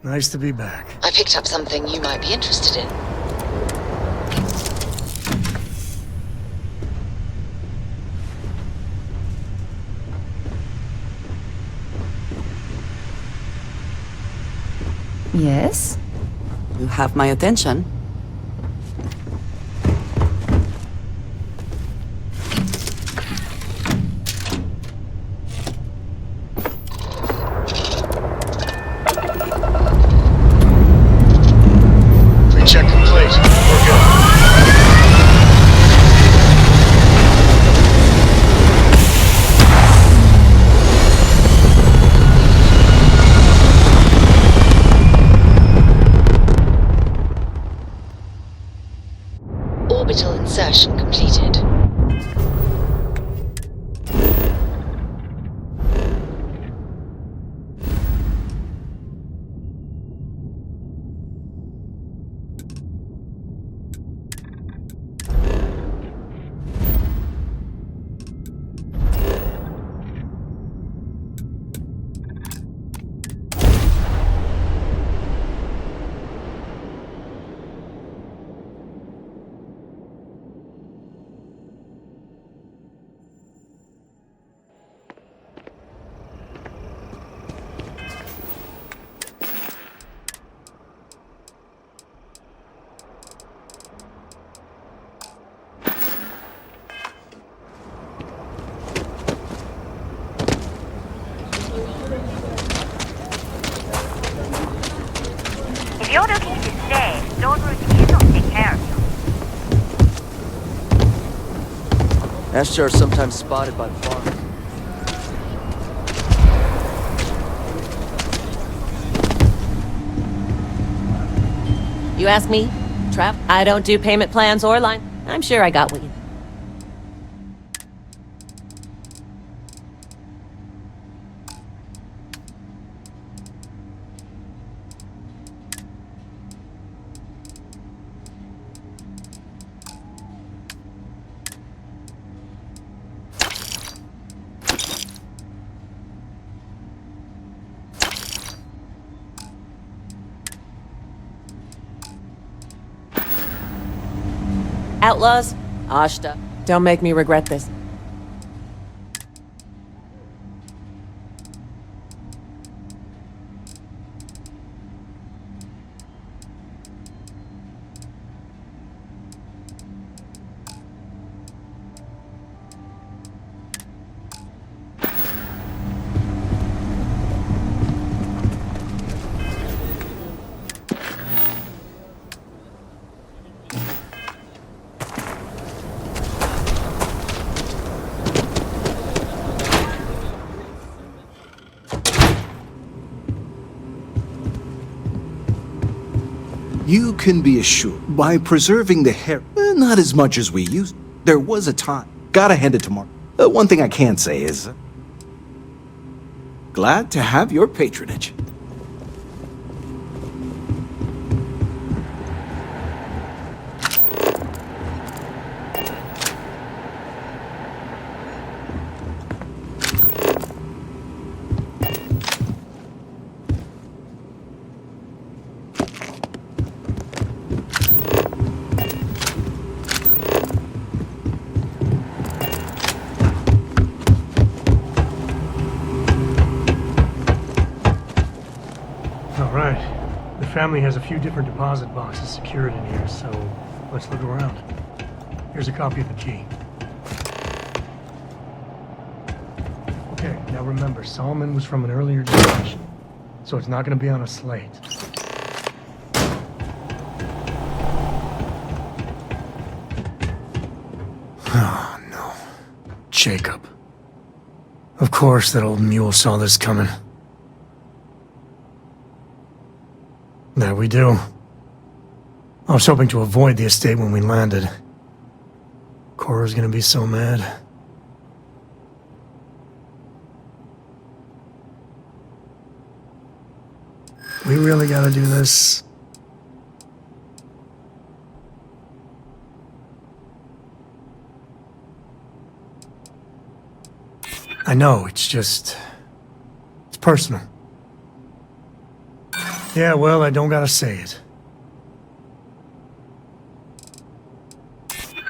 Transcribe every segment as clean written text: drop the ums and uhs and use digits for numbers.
Nice to be back. I picked up something you might be interested in. Yes? You have my attention. Pre-check complete. We're good. Orbital insertion completed. If you're looking to stay, Stone Routine will take care of you. Asher are sometimes spotted by the farm. You ask me? Trap? I don't do payment plans or line. I'm sure I got what you... Outlaws? Ashta. Don't make me regret this. You can be assured, by preserving the hair, not as much as we used, there was a time. Gotta hand it to Mark. One thing I can say is, glad to have your patronage. The family has a few different deposit boxes secured in here, so let's look around. Here's a copy of the key. Okay, now remember, Solomon was from an earlier generation, so it's not going to be on a slate. Oh, no. Jacob. Of course that old mule saw this coming. There we do. I was hoping to avoid the estate when we landed. Cora's gonna be so mad. We really gotta do this. I know, it's personal. Yeah, well, I don't gotta say it.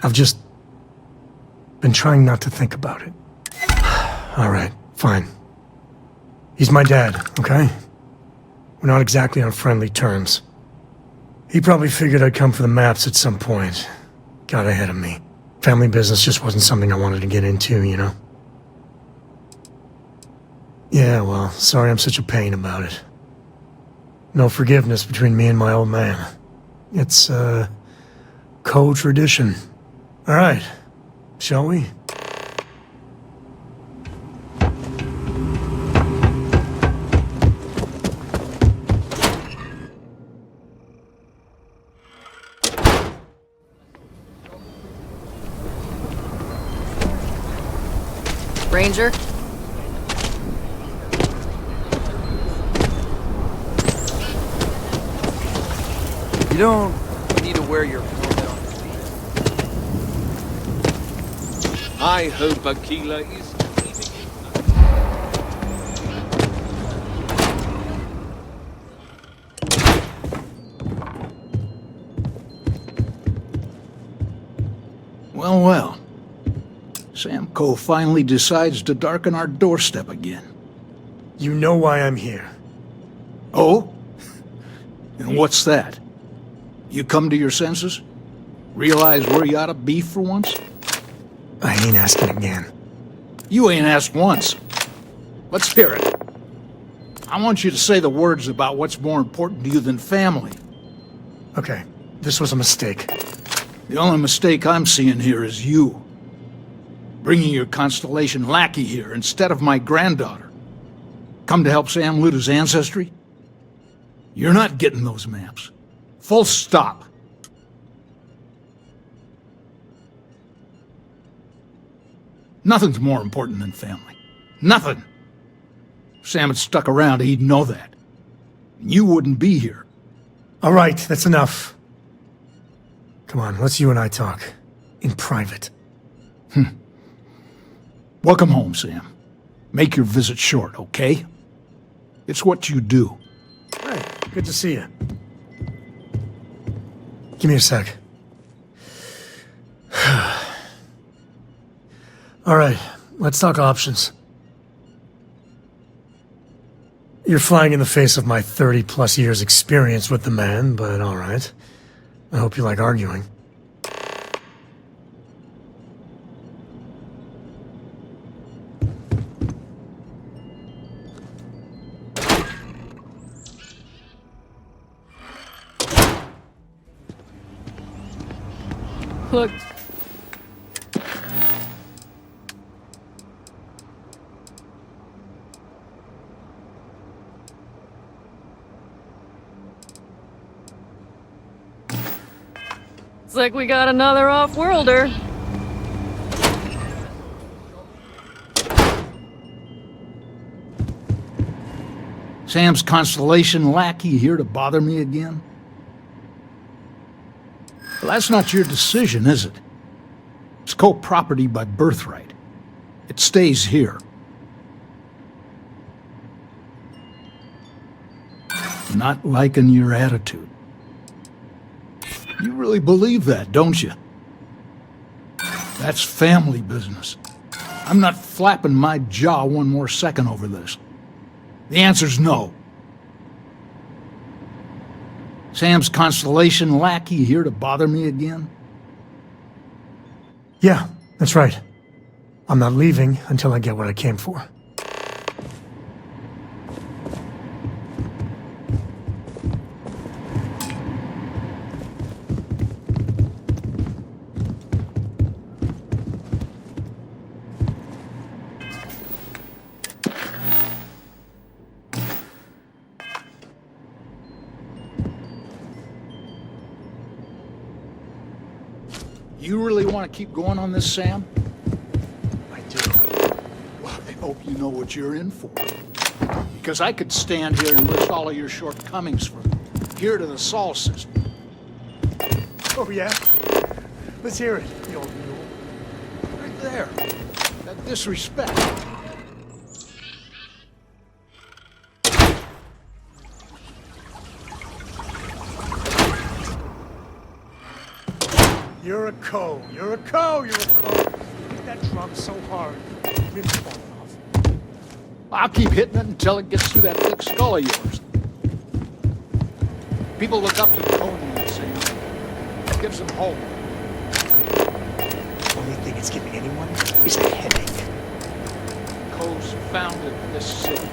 I've just been trying not to think about it. All right, fine. He's my dad, okay? We're not exactly on friendly terms. He probably figured I'd come for the maps at some point. Got ahead of me. Family business just wasn't something I wanted to get into, you know? Yeah, well, sorry I'm such a pain about it. No forgiveness between me and my old man. It's, co-tradition. All right, shall we? Ranger? You don't need to wear your helmet on your feet. I hope Aquila is leaving you. Well, well. Samco finally decides to darken our doorstep again. You know why I'm here. Oh? And what's that? You come to your senses? Realize where you ought to be for once? I ain't asking again. You ain't asked once. Let's hear it. I want you to say the words about what's more important to you than family. Okay, this was a mistake. The only mistake I'm seeing here is you. Bringing your Constellation lackey here instead of my granddaughter. Come to help Sam loot his ancestry? You're not getting those maps. Full stop. Nothing's more important than family. Nothing. If Sam had stuck around, he'd know that. You wouldn't be here. All right, that's enough. Come on, let's you and I talk. In private. Welcome home, Sam. Make your visit short, okay? It's what you do. Hey, good to see you. Give me a sec. All right, let's talk options. You're flying in the face of my 30-plus years experience with the man, but all right. I hope you like arguing. Look. Looks like we got another off-worlder. Sam's Constellation lackey here to bother me again? Well, that's not your decision, is it? It's co-property by birthright. It stays here. Not liking your attitude. You really believe that, don't you? That's family business. I'm not flapping my jaw one more second over this. The answer's no. Sam's Constellation lackey here to bother me again? Yeah, that's right. I'm not leaving until I get what I came for. You really want to keep going on this, Sam? I do. Well, I hope you know what you're in for. Because I could stand here and list all of your shortcomings from here to the Sol system. Oh, yeah? Let's hear it, you old mule. Right there. That disrespect. You're a co. You're a co. You're a co. Hit that drum so hard, the rim's falling off. I'll keep hitting it until it gets through that thick skull of yours. People look up to the cone and say, it gives them hope. Only thing it's giving anyone is a headache. Co's founded this city.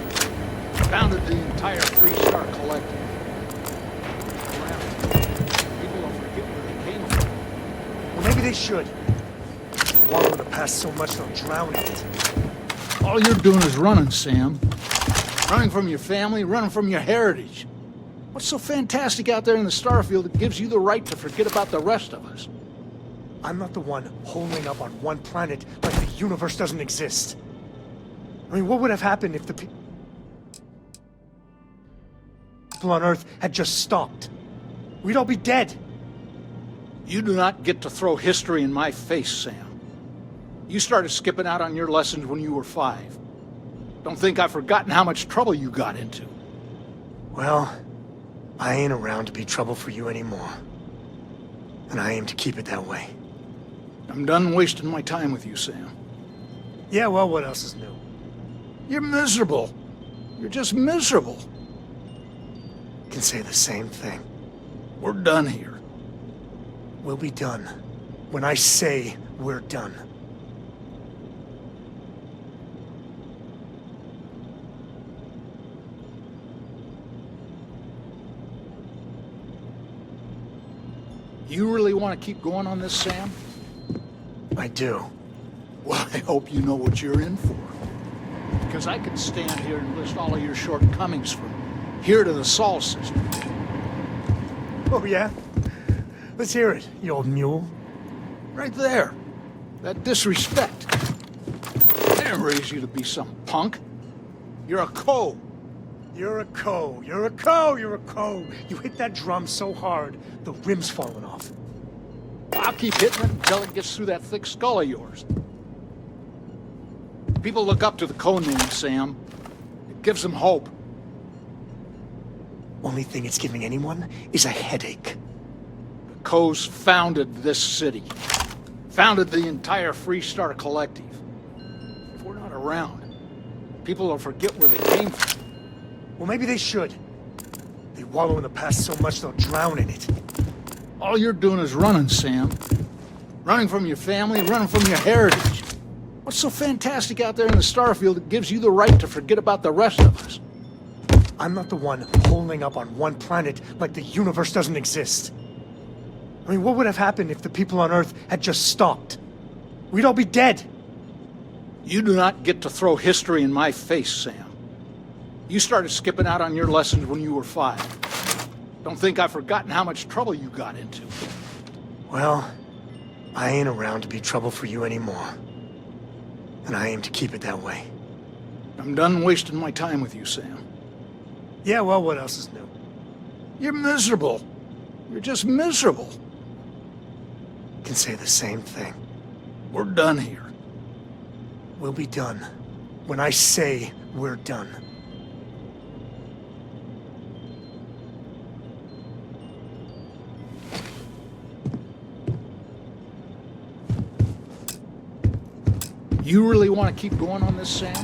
Founded the entire three-star collective. People don't forget where they came from. Well, maybe they should. Wallow in the past so much they'll drown in it. All you're doing is running, Sam. Running from your family, running from your heritage. What's so fantastic out there in the Starfield that gives you the right to forget about the rest of us? I'm not the one holding up on one planet like the universe doesn't exist. I mean, what would have happened if the people on Earth had just stopped? We'd all be dead. You do not get to throw history in my face, Sam. You started skipping out on your lessons when you were 5. Don't think I've forgotten how much trouble you got into. Well, I ain't around to be trouble for you anymore. And I aim to keep it that way. I'm done wasting my time with you, Sam. Yeah, well, what else is new? You're miserable. You're just miserable. Can say the same thing. We're done here. We'll be done when I say we're done. You really want to keep going on this, Sam? I do. Well, I hope you know what you're in for. Because I could stand here and list all of your shortcomings from here to the Sol system. Oh, yeah? Let's hear it, you old mule. Right there. That disrespect. I didn't raise you to be some punk. You're a co. You're a co. You're a co. You're a co. You hit that drum so hard, the rim's falling off. I'll keep hitting it until it gets through that thick skull of yours. People look up to the cone name, Sam. It gives them hope. Only thing it's giving anyone is a headache. The Co's founded this city. Founded the entire Freestar Collective. If we're not around, people will forget where they came from. Well, maybe they should. They wallow in the past so much they'll drown in it. All you're doing is running, Sam. Running from your family, running from your heritage. What's so fantastic out there in the Starfield that gives you the right to forget about the rest of us? I'm not the one holding up on one planet like the universe doesn't exist. I mean, what would have happened if the people on Earth had just stopped? We'd all be dead. You do not get to throw history in my face, Sam. You started skipping out on your lessons when you were 5. Don't think I've forgotten how much trouble you got into. Well, I ain't around to be trouble for you anymore. And I aim to keep it that way. I'm done wasting my time with you, Sam. Yeah, well, what else is new? You're miserable. You're just miserable. Can say the same thing. We're done here. We'll be done when I say we're done. You really want to keep going on this, Sam?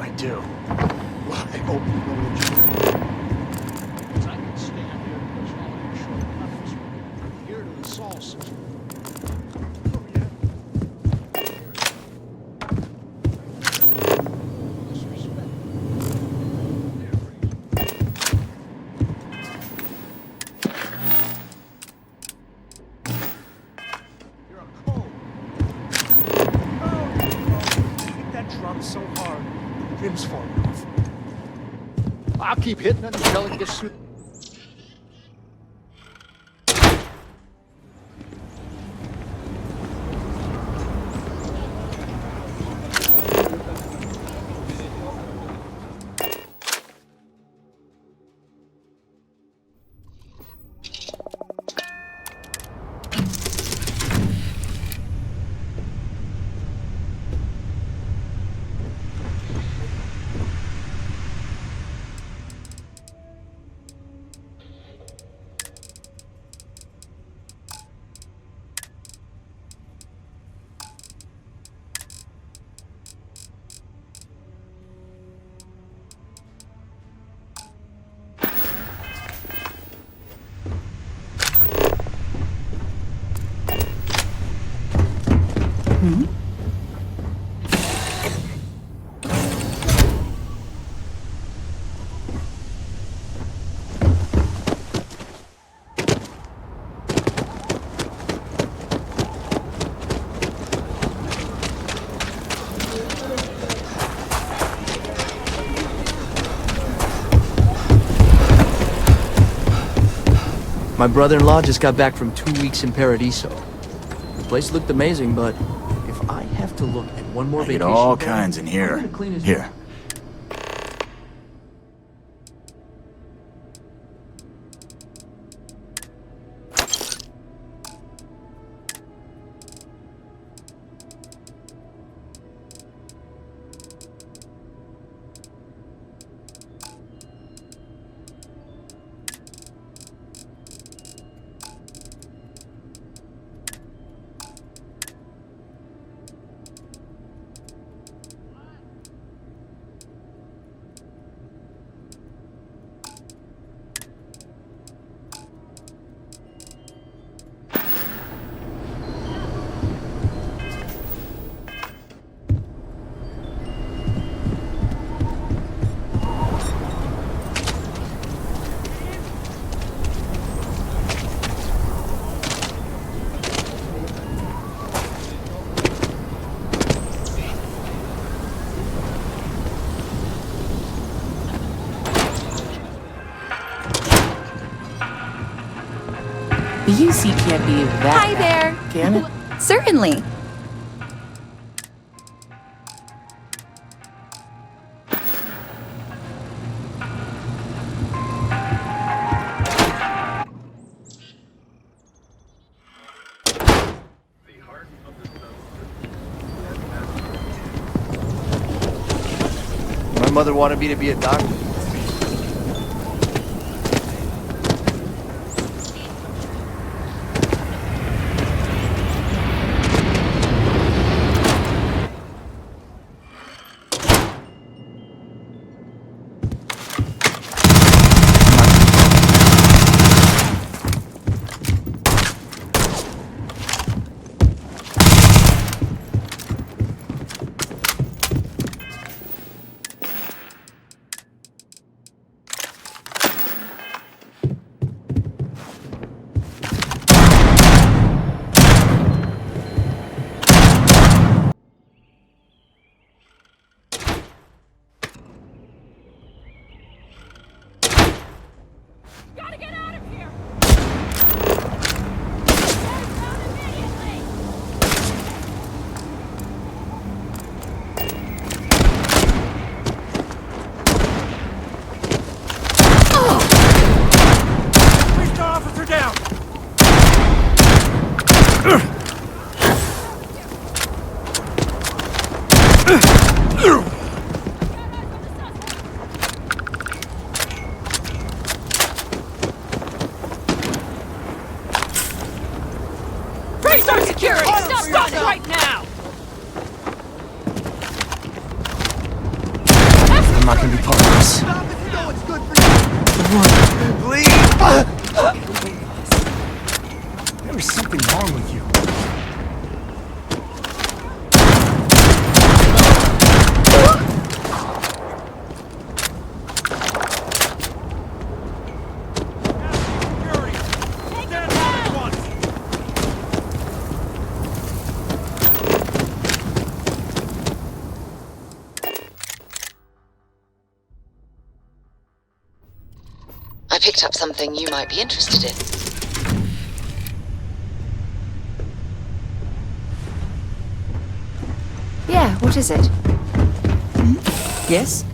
I do. Well, I hope you know what you're doing. Because I can stand here and push all of your shortcomings from here to the Sol system. Disrespect. You're a co. Hit that drum so hard, the rim's falling off. I'll keep hitting it until it gets through. My brother-in-law just got back from 2 weeks in Paradiso. The place looked amazing, but if I have to look at one more I get vacation... all day, kinds in I'm here. gonna clean his- Here. The UC can't be that Hi there. bad, can it? Certainly. My mother wanted me to be a doctor. Restart security! Stop right now! I'm not gonna be part of this. There is something wrong with you. I picked up something you might be interested in. Yeah, what is it? Yes?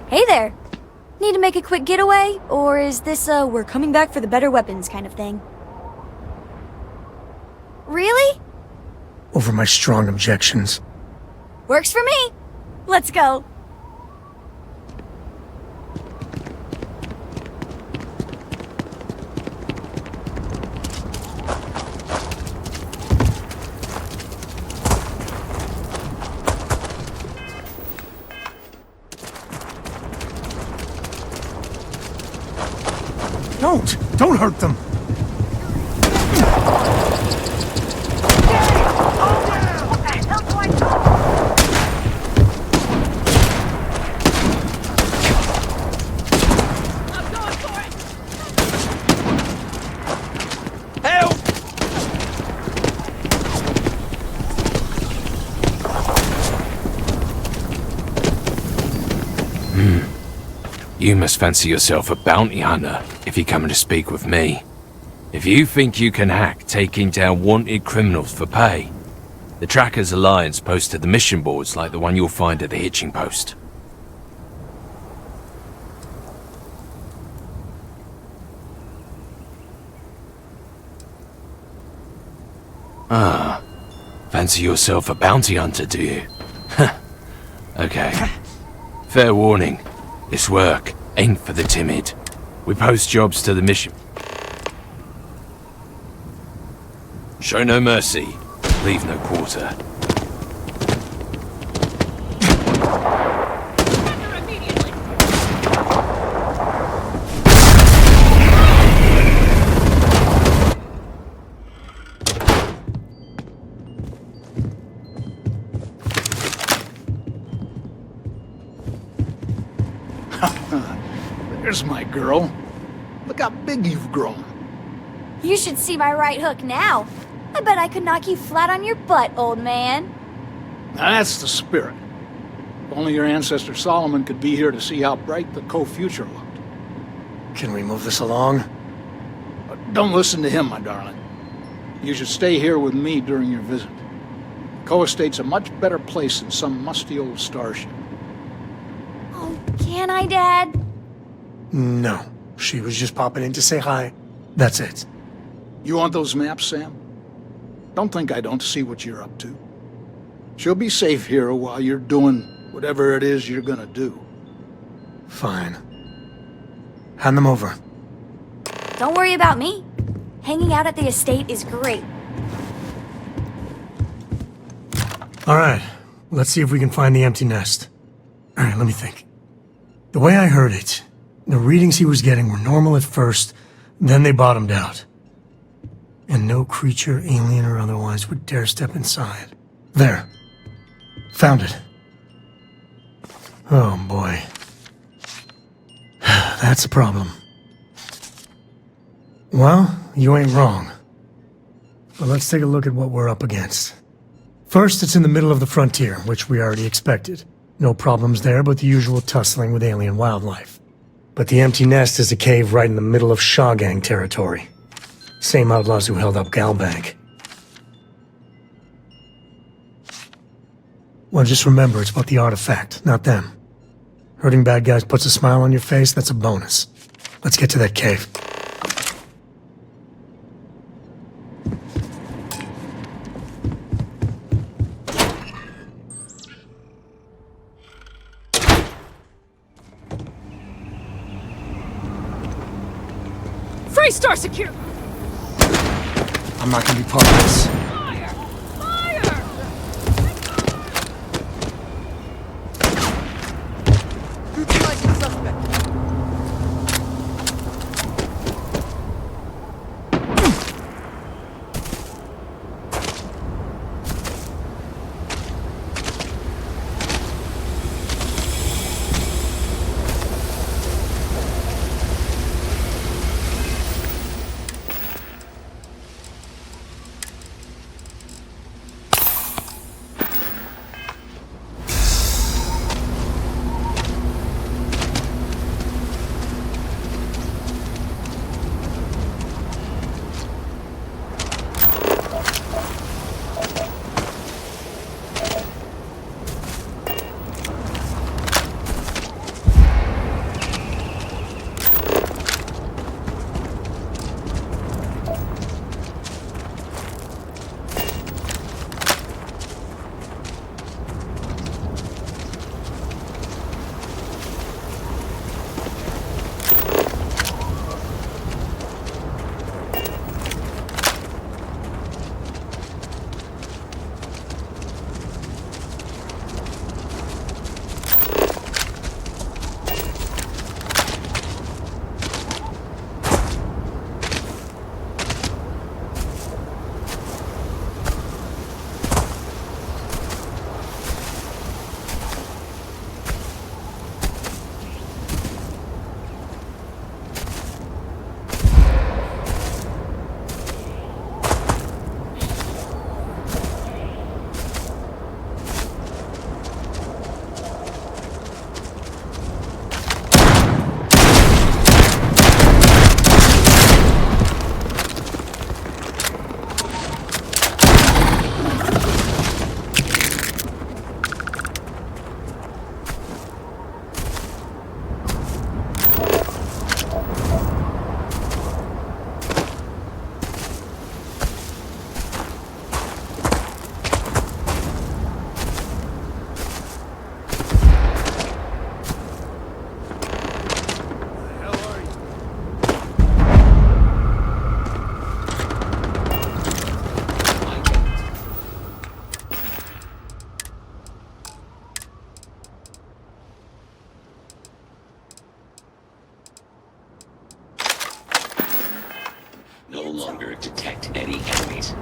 Hey there. Need to make a quick getaway? Or is this a we're coming back for the better weapons kind of thing? Really? Over my strong objections. Works for me. Let's go. Don't hurt them. You must fancy yourself a bounty hunter if you're coming to speak with me. If you think you can hack taking down wanted criminals for pay, the Trackers Alliance posted the mission boards like the one you'll find at the hitching post. Ah, fancy yourself a bounty hunter, do you? Okay. Fair warning, this work ain't for the timid. We post jobs to the mission. Show no mercy, leave no quarter. There's my girl. Look how big you've grown. You should see my right hook now. I bet I could knock you flat on your butt, old man. Now that's the spirit. If only your ancestor Solomon could be here to see how bright the co-future looked. Can we move this along? But don't listen to him, my darling. You should stay here with me during your visit. Co-estate's a much better place than some musty old starship. Oh, can I, Dad? No. She was just popping in to say hi. That's it. You want those maps, Sam? Don't think I don't see what you're up to. She'll be safe here while you're doing whatever it is you're gonna do. Fine. Hand them over. Don't worry about me. Hanging out at the estate is great. Alright, let's see if we can find the empty nest. Alright, let me think. The way I heard it, the readings he was getting were normal at first, then they bottomed out. And no creature, alien or otherwise, would dare step inside. There. Found it. Oh boy. That's a problem. Well, you ain't wrong. But let's take a look at what we're up against. First, it's in the middle of the frontier, which we already expected. No problems there but the usual tussling with alien wildlife. But the empty nest is a cave right in the middle of Shawgang territory. Same outlaws who held up Galbank. Well, just remember, it's about the artifact, not them. Hurting bad guys puts a smile on your face, that's a bonus. Let's get to that cave. Star secure! I'm not gonna be part of this. Fire! Fire! Neutralizing suspect. longer detect any enemies.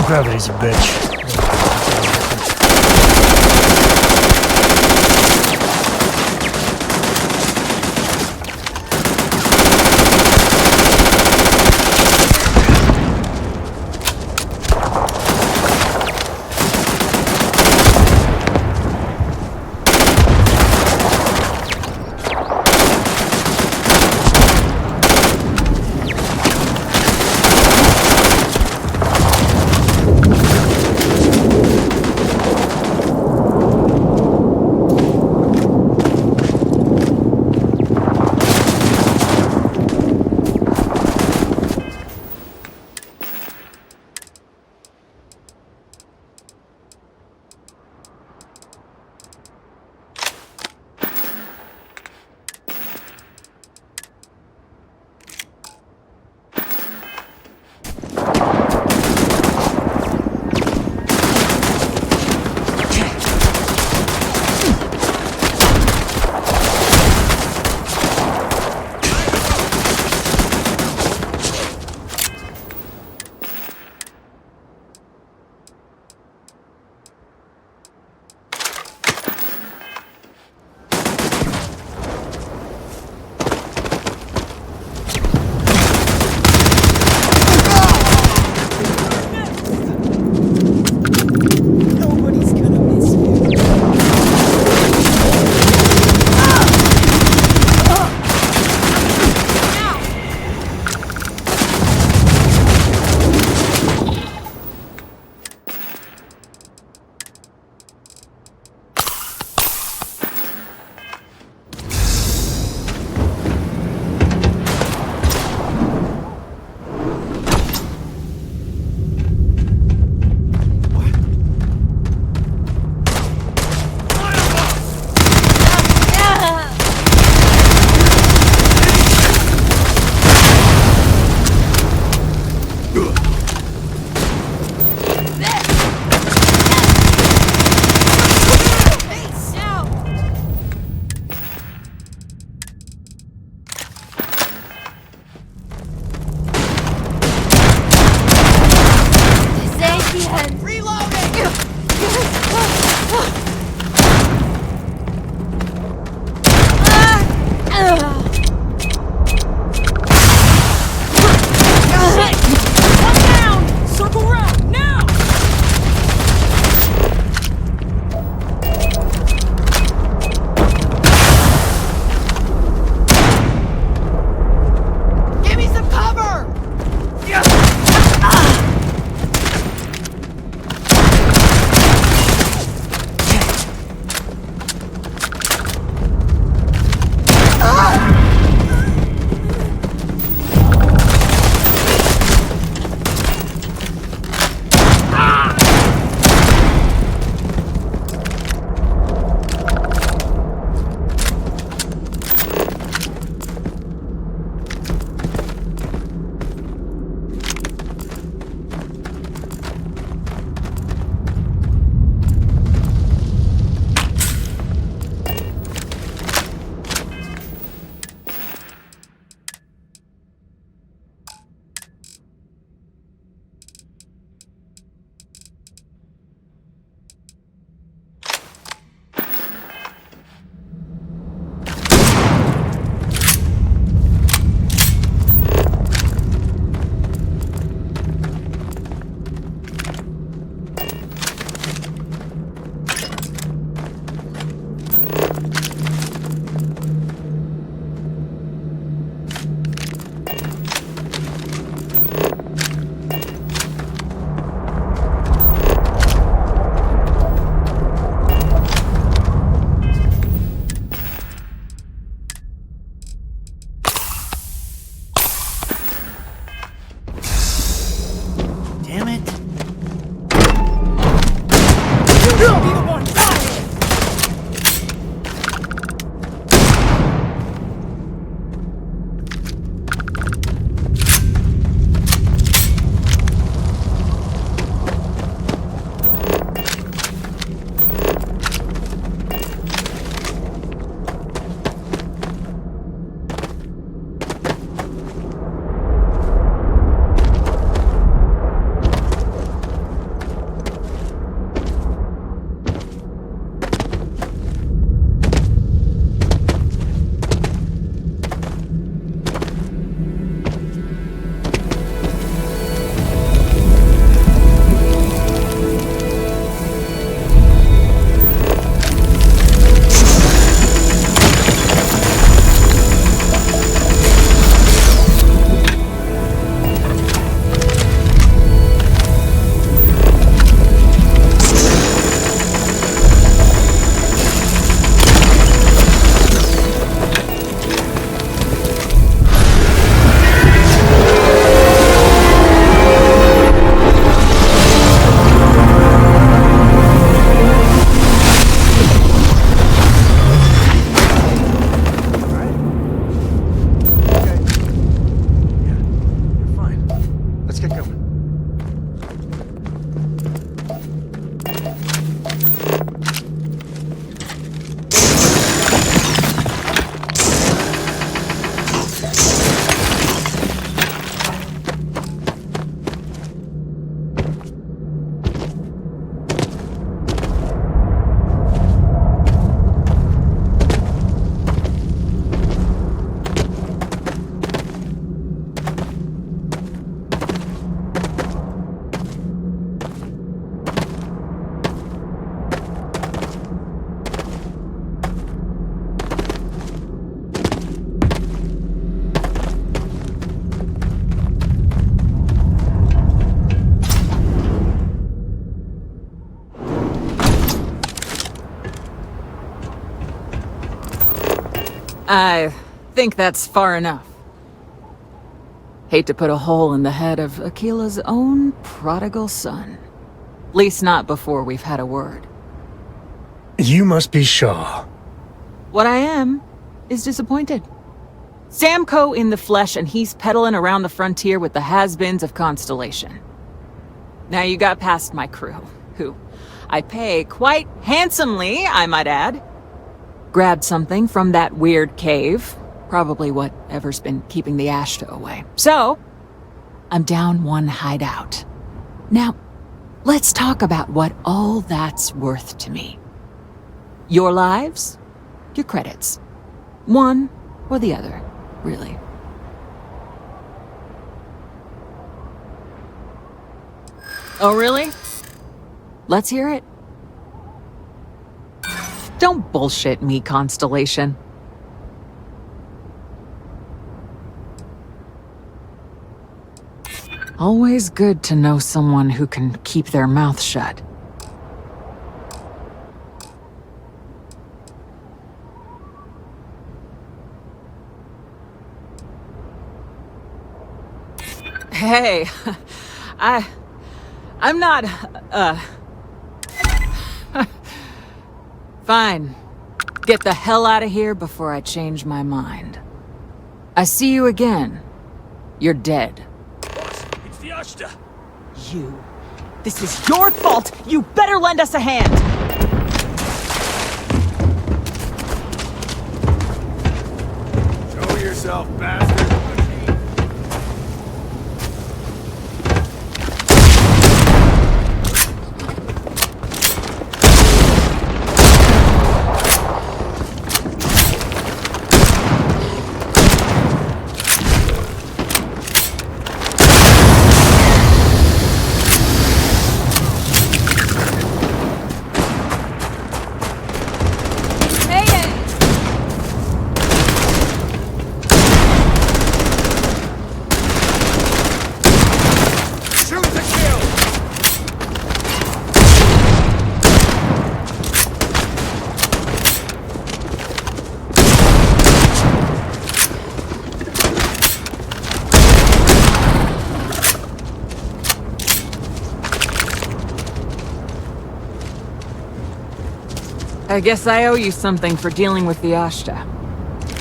Gravity's a bitch. I think that's far enough. Hate to put a hole in the head of Akila's own prodigal son. Least not before we've had a word. You must be Shaw. What I am is disappointed. Samco in the flesh, and he's peddling around the frontier with the has-beens of Constellation. Now you got past my crew, who I pay quite handsomely, I might add. Grabbed something from that weird cave, probably whatever's been keeping the Ashta away. So, I'm down one hideout. Now, let's talk about what all that's worth to me. Your lives, your credits. One or the other, really. Oh, really? Let's hear it. Don't bullshit me, Constellation. Always good to know someone who can keep their mouth shut. Hey, I'm not, Fine. Get the hell out of here before I change my mind. I see you again. You're dead. Boss, it's the Ashta. You. This is your fault! You better lend us a hand! Show yourself, bastard. I guess I owe you something for dealing with the Ashta.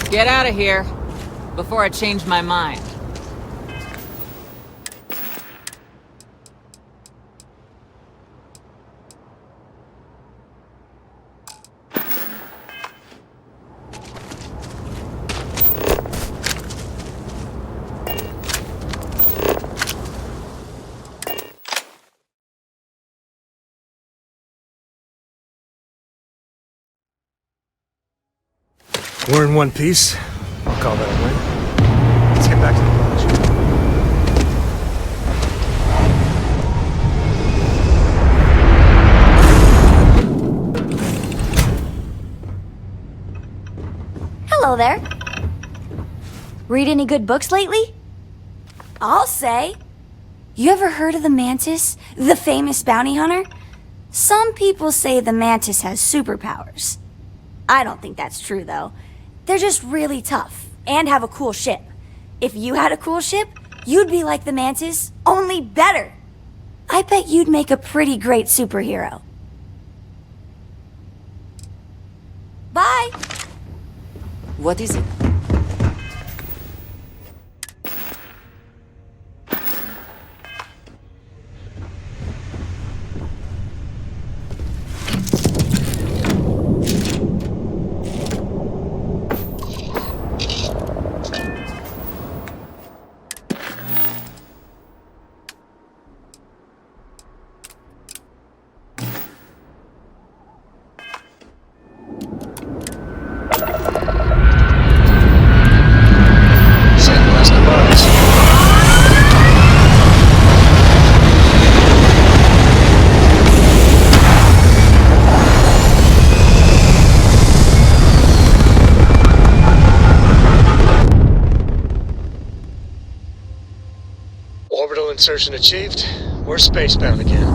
Get out of here, before I change my mind. We're in one piece. I'll call that a win. Let's get back to the village. Hello there. Read any good books lately? I'll say. You ever heard of the Mantis, the famous bounty hunter? Some people say the Mantis has superpowers. I don't think that's true, though. They're just really tough, and have a cool ship. If you had a cool ship, you'd be like the Mantis, only better. I bet you'd make a pretty great superhero. Bye! What is it? Orbital insertion achieved. We're spacebound again.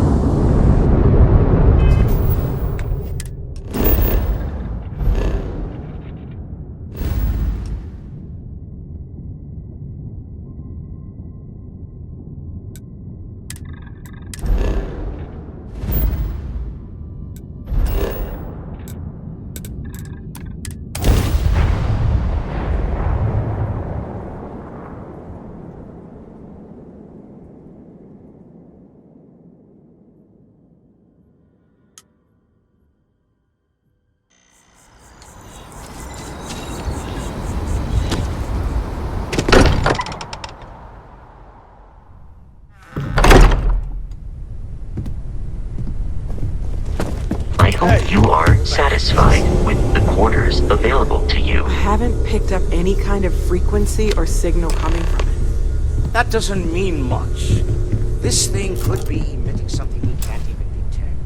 hope you are satisfied with the quarters available to you. I haven't picked up any kind of frequency or signal coming from it. That doesn't mean much. This thing could be emitting something we can't even detect.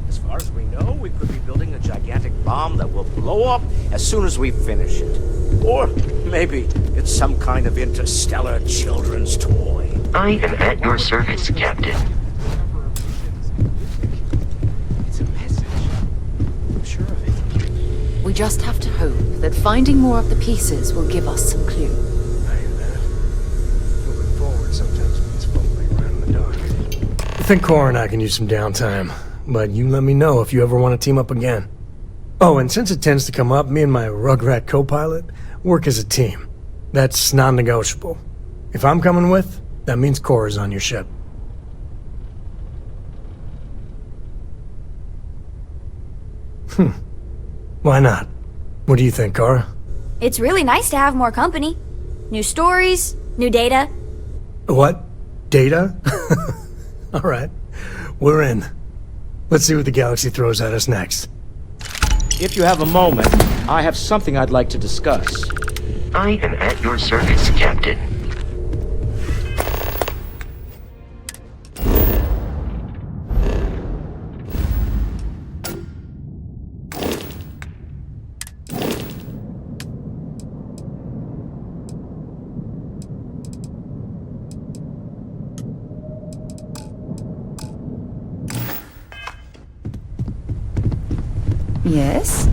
As far as we know, we could be building a gigantic bomb that will blow up as soon as we finish it. Or maybe it's some kind of interstellar children's toy. I am at your service, Captain. It's a message. I'm sure of it. We just have to hope that finding more of the pieces will give us some clue. I hear that. Moving forward sometimes means fumbling around in the dark. I think Cora and I can use some downtime, but you let me know if you ever want to team up again. Oh, and since it tends to come up, me and my Rugrat co-pilot work as a team. That's non-negotiable. If I'm coming with, that means Cora's on your ship. Why not? What do you think, Cora? It's really nice to have more company. New stories, new data. What? Data? Alright. We're in. Let's see what the galaxy throws at us next. If you have a moment, I have something I'd like to discuss. I am at your service, Captain. Yes?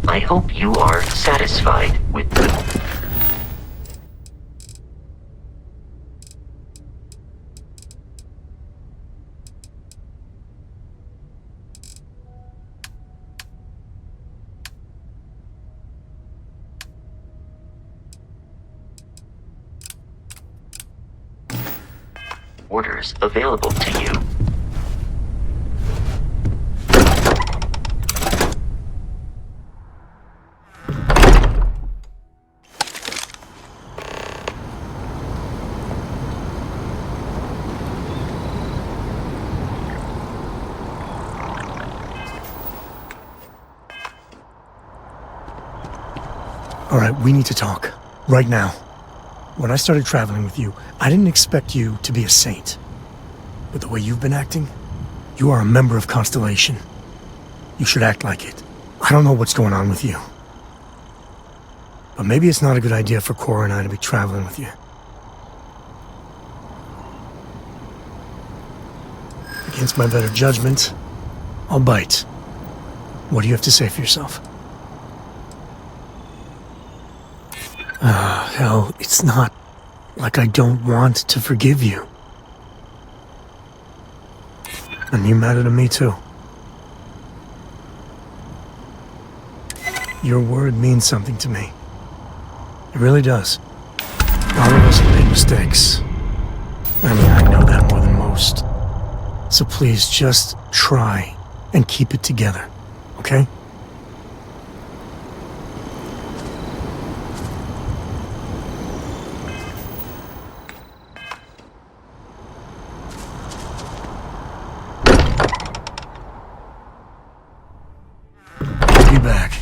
I hope you are satisfied with the... orders available to you. All right, we need to talk. Right now. When I started traveling with you, I didn't expect you to be a saint. But the way you've been acting, you are a member of Constellation. You should act like it. I don't know what's going on with you. But maybe it's not a good idea for Cora and I to be traveling with you. Against my better judgment, I'll bite. What do you have to say for yourself? Hell, it's not like I don't want to forgive you. And you matter to me too. Your word means something to me. It really does. All of us have made mistakes. I mean, I know that more than most. So please, just try and keep it together, okay? Be back.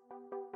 Bye.